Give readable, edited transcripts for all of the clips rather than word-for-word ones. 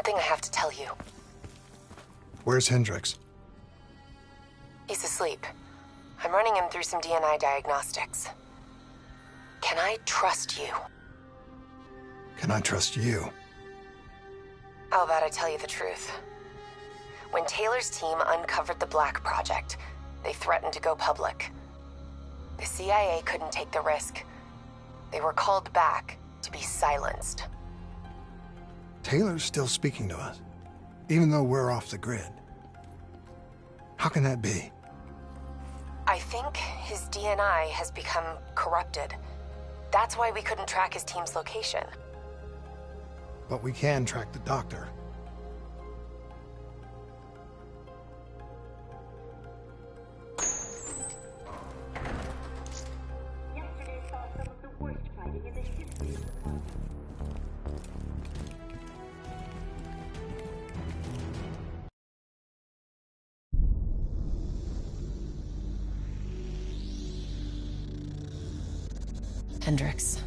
something I have to tell you. Where's Hendricks? He's asleep. I'm running him through some DNA diagnostics. Can I trust you? Can I trust you? How about I tell you the truth? When Taylor's team uncovered the Black Project, they threatened to go public. The CIA couldn't take the risk. They were called back to be silenced. Taylor's still speaking to us, even though we're off the grid. How can that be? I think his DNA has become corrupted. That's why we couldn't track his team's location. But we can track the doctor. Yesterday saw some of the worst fighting in the history of the party. Hendricks.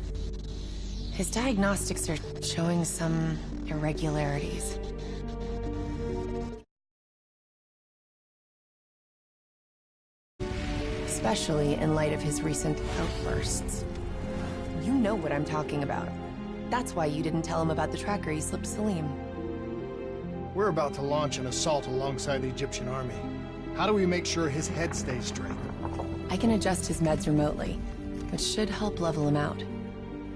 His diagnostics are showing some irregularities. Especially in light of his recent outbursts. You know what I'm talking about. That's why you didn't tell him about the tracker he slipped Salim. We're about to launch an assault alongside the Egyptian army. How do we make sure his head stays straight? I can adjust his meds remotely, which should help level him out.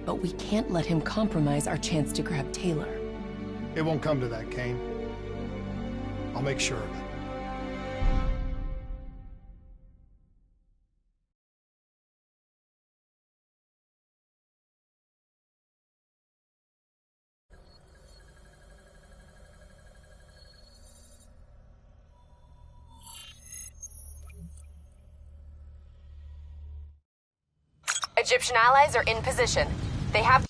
But we can't let him compromise our chance to grab Taylor. It won't come to that, Kane. I'll make sure of it. Egyptian allies are in position. They have...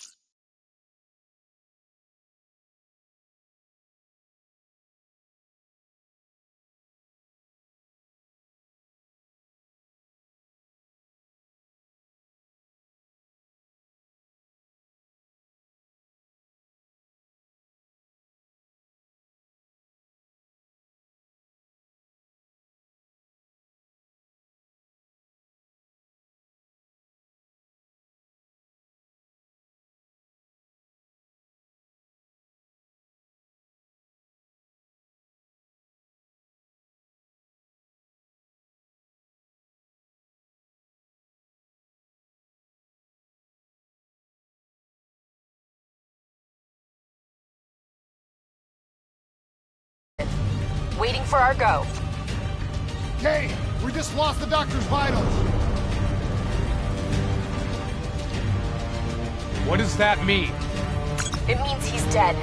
Waiting for our go. Kane, we just lost the doctor's vitals. What does that mean? It means he's dead.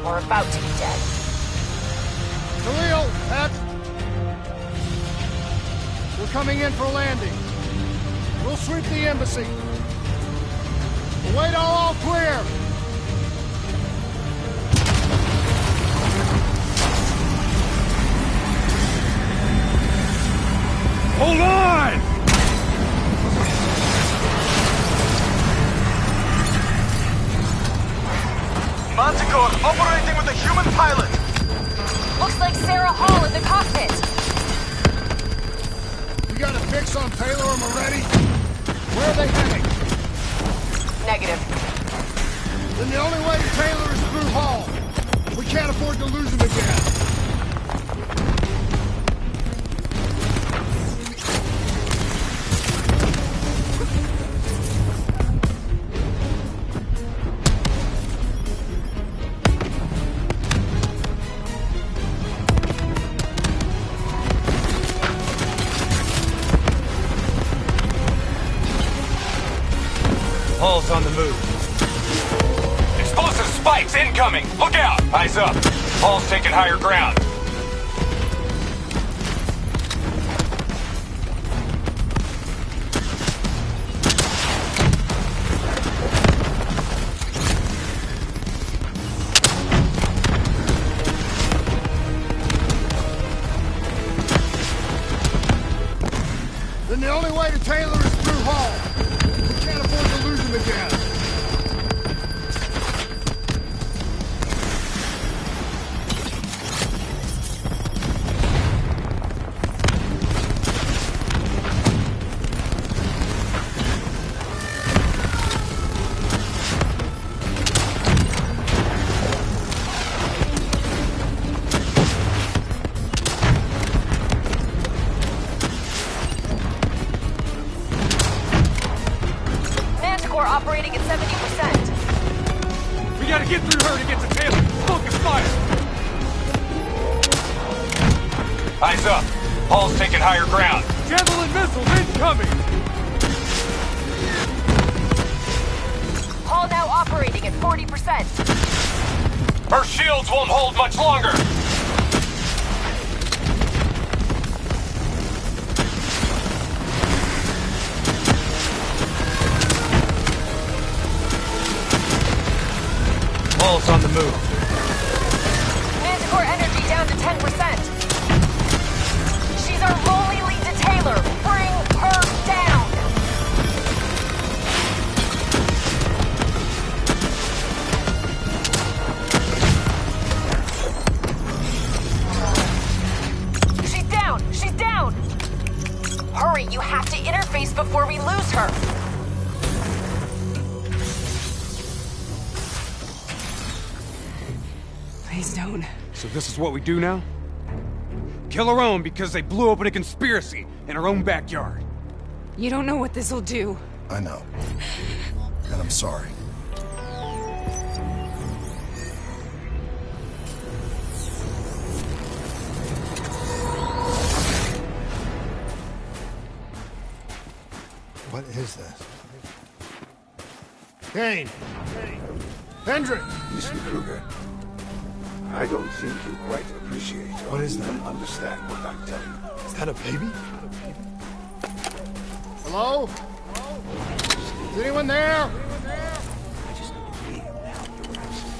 Or about to be dead. Khalil, we're coming in for landing. We'll sweep the embassy. Await all clear. Hold on! Manticore operating with a human pilot. Looks like Sarah Hall in the cockpit. We got a fix on Taylor and Moretti? Where are they heading? Negative. Then the only way to Taylor is through Hall. We can't afford to lose him again. Hall's on the move. Explosive spikes incoming! Look out! Eyes up! Hall's taking higher ground. Then the only way to Taylor is through Hall. We can't afford to lose him again. get through her to get to Taylor. Focus fire. Eyes up. Paul's taking higher ground. Javelin missiles incoming. Paul now operating at 40%. Her shields won't hold much longer. Paul's on the move. Manticore energy down to 10%. She's our only lead to Taylor. Bring her down. She's down. She's down. Hurry, you have to interface before we lose her. Please don't. So this is what we do now? Kill our own because they blew open a conspiracy in our own backyard. You don't know what this'll do. I know. And I'm sorry. What is this? Kane! Hendrik! Mr. Kruger, I don't think you quite appreciate or What is that? even understand what I'm telling you. Is that a baby? Hello? Is anyone there? I just don't believe now you're absent.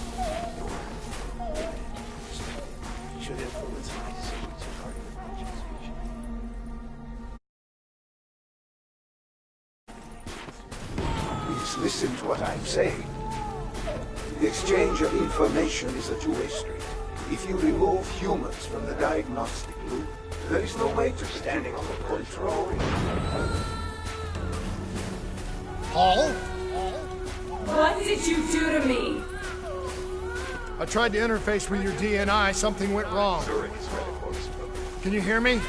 Your should influence my decisions regarding the project's future. Please listen to what I'm saying. The exchange of information is a two-way street. If you remove humans from the diagnostic loop, there is no way to standing on the control room. Paul? What did you do to me? I tried to interface with your DNI. Something went wrong. Can you hear me?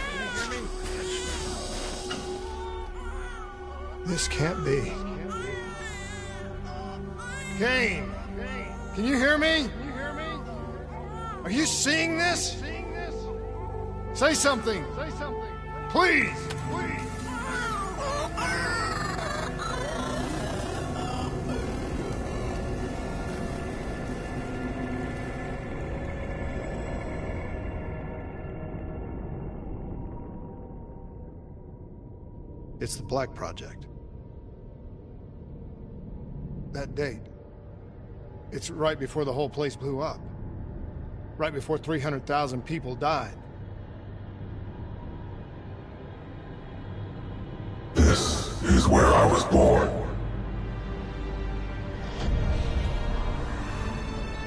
This can't be. Kane! Can you hear me? Are you seeing this? Say something! Please! It's the Black Project. That date. It's right before the whole place blew up. Right before 300,000 people died. This is where I was born.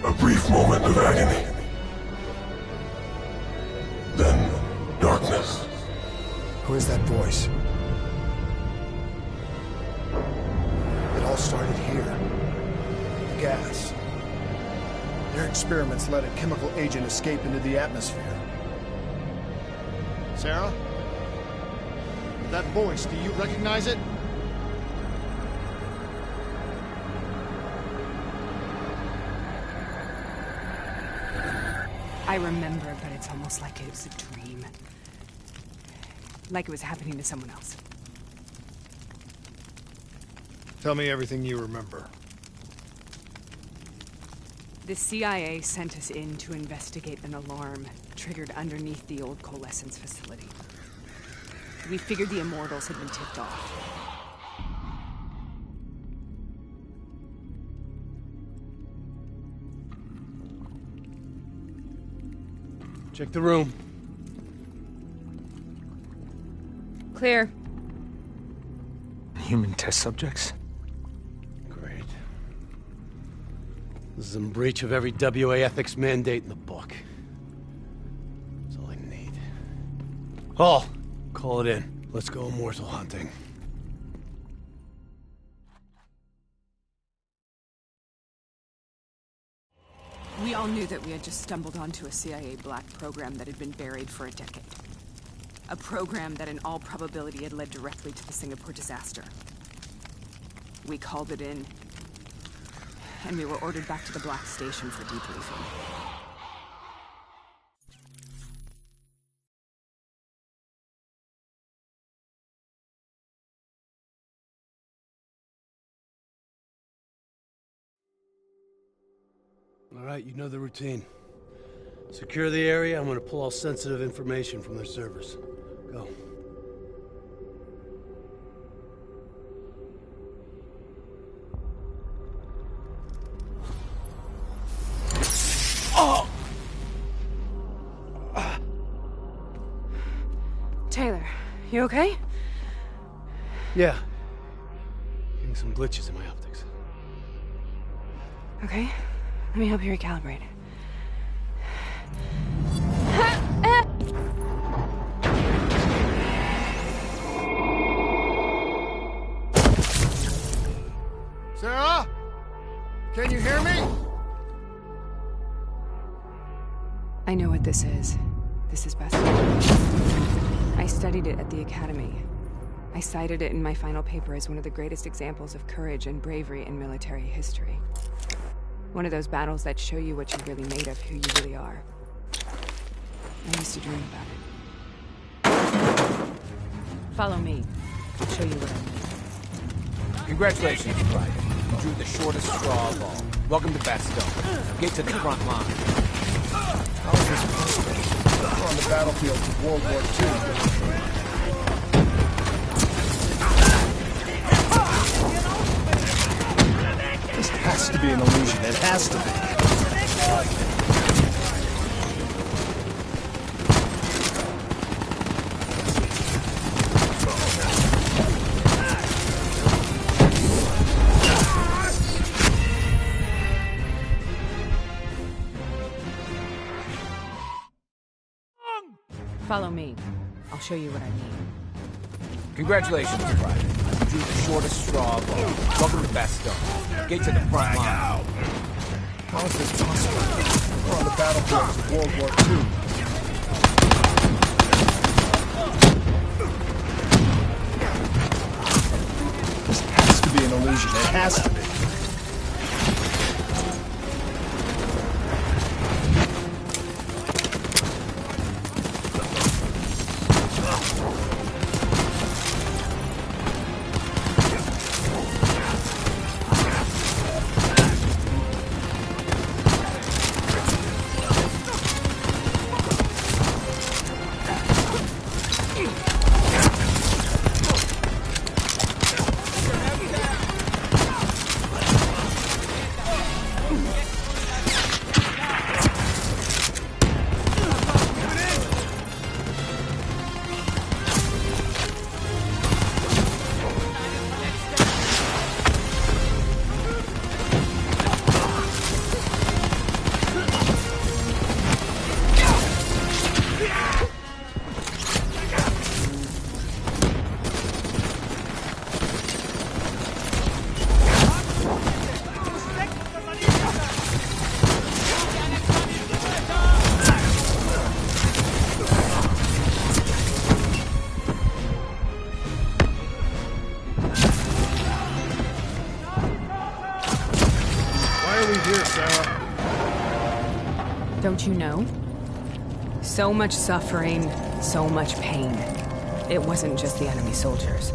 A brief moment of agony. Then darkness. Who is that voice? It all started here. The gas. Their experiments let a chemical agent escape into the atmosphere. Sarah? That voice, do you recognize it? I remember, but it's almost like it was a dream. Like it was happening to someone else. Tell me everything you remember. The CIA sent us in to investigate an alarm triggered underneath the old coalescence facility. We figured the Immortals had been tipped off. Check the room. Clear. Human test subjects? Great. This is in breach of every WA ethics mandate in the book. That's all I need. Hall, call it in. Let's go immortal hunting. We all knew that we had just stumbled onto a CIA black program that had been buried for a decade. A program that in all probability had led directly to the Singapore disaster. We called it in, and we were ordered back to the Black Station for debriefing. All right, you know the routine. Secure the area. I'm gonna pull all sensitive information from their servers. Go. Oh! Taylor, you okay? Yeah. Getting some glitches in my optics. Okay, let me help you recalibrate. Sarah? Can you hear me? I know what this is. This is best. I studied it at the Academy. I cited it in my final paper as one of the greatest examples of courage and bravery in military history. One of those battles that show you what you're really made of, who you really are. I used to dream about it. Follow me. I'll show you what I mean. Congratulations, Private. You drew the shortest straw of all. Welcome to Bastogne. Now get to the front line. How is this possible? We're on the battlefield of World War II. This has to be an illusion. It has to be. Follow me. I'll show you what I mean. Congratulations, Private. You drew the shortest straw of all. Welcome to Bastogne. Get to the front line. How is this possible? We're on the battlefield of World War II. This has to be an illusion. It has to be. Don't you know? So much suffering, so much pain. It wasn't just the enemy soldiers.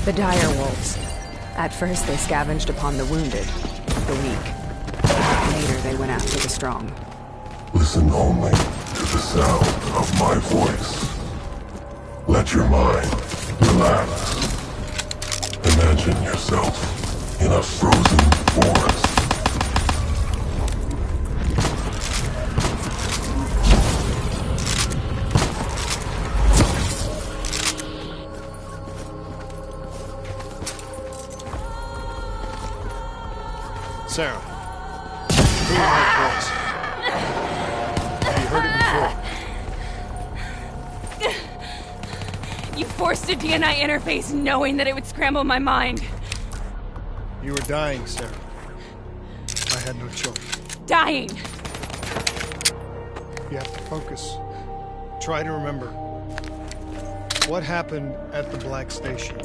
The dire wolves. At first, they scavenged upon the wounded, the weak. Later, they went after the strong. Listen only to the sound of my voice. Let your mind relax. Imagine yourself in a frozen forest. Sarah, who that voice? Have you heard it before? You forced a DNI interface knowing that it would scramble my mind. You were dying, Sarah. I had no choice. Dying! You have to focus. Try to remember. What happened at the Black Station?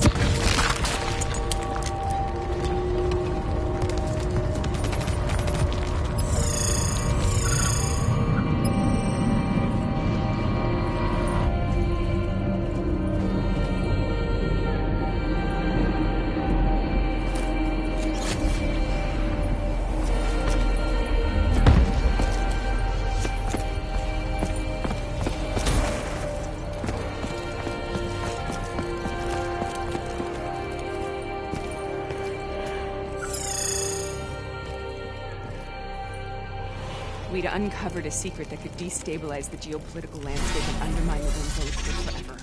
We'd uncovered a secret that could destabilize the geopolitical landscape and undermine the Winslow Accord forever.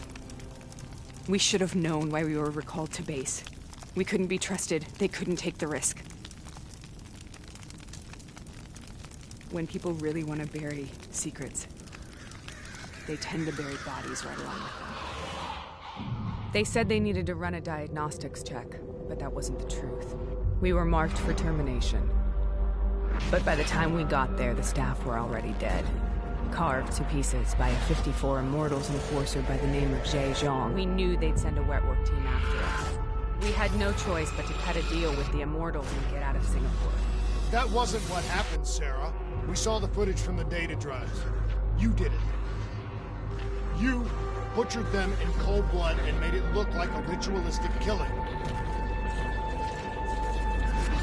We should have known why we were recalled to base. We couldn't be trusted. They couldn't take the risk. When people really want to bury secrets, they tend to bury bodies right along with them. They said they needed to run a diagnostics check, but that wasn't the truth. We were marked for termination. But by the time we got there, the staff were already dead. Carved to pieces by a 54 Immortals enforcer by the name of Jay Zhang. We knew they'd send a wet work team after us. We had no choice but to cut a deal with the Immortals and get out of Singapore. That wasn't what happened, Sarah. We saw the footage from the data drives. You did it. You butchered them in cold blood and made it look like a ritualistic killing.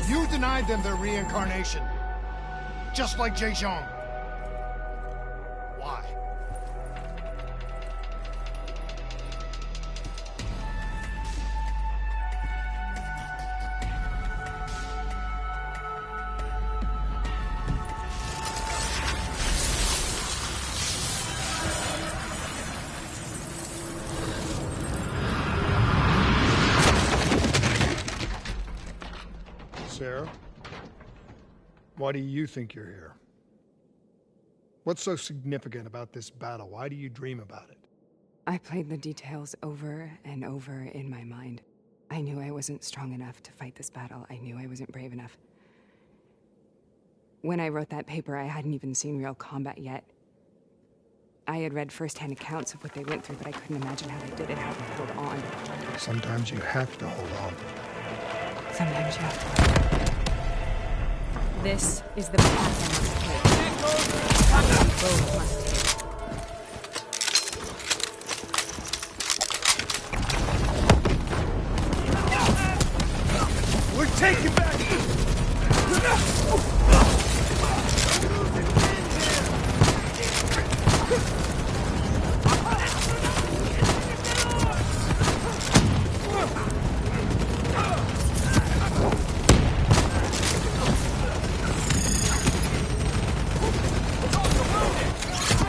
You denied them their reincarnation. Just like Jay Zhang. Why? Sarah? Why do you think you're here? What's so significant about this battle? Why do you dream about it? I played the details over and over in my mind. I knew I wasn't strong enough to fight this battle. I knew I wasn't brave enough. When I wrote that paper, I hadn't even seen real combat yet. I had read first-hand accounts of what they went through, but I couldn't imagine how they did it, how they held on. Sometimes you have to hold on. Sometimes you have to. This is the path I must take. Both must take. We're taking back!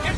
Get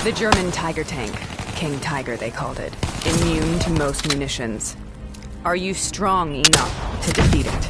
The German Tiger tank. King Tiger, they called it. Immune to most munitions. Are you strong enough to defeat it?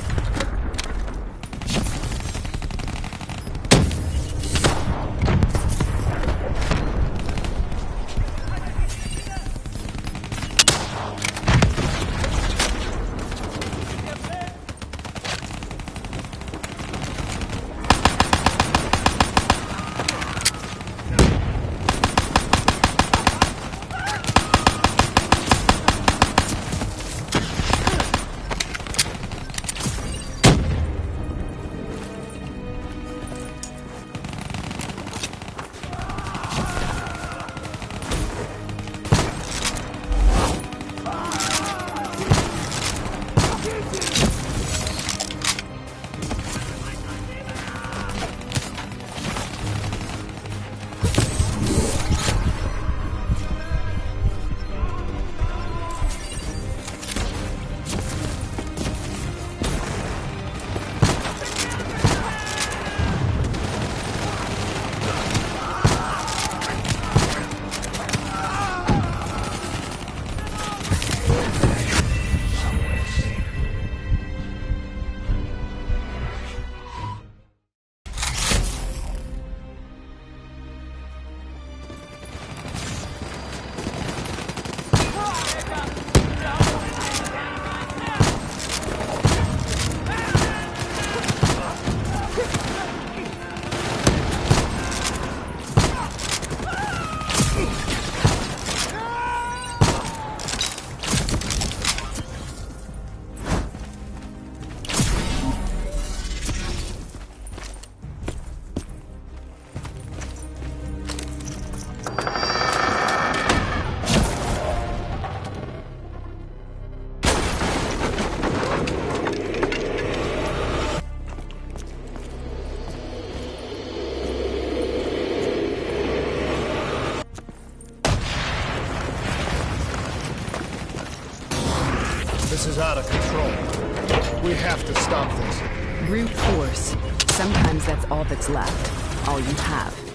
This is out of control. We have to stop this. Brute force. Sometimes that's all that's left. All you have.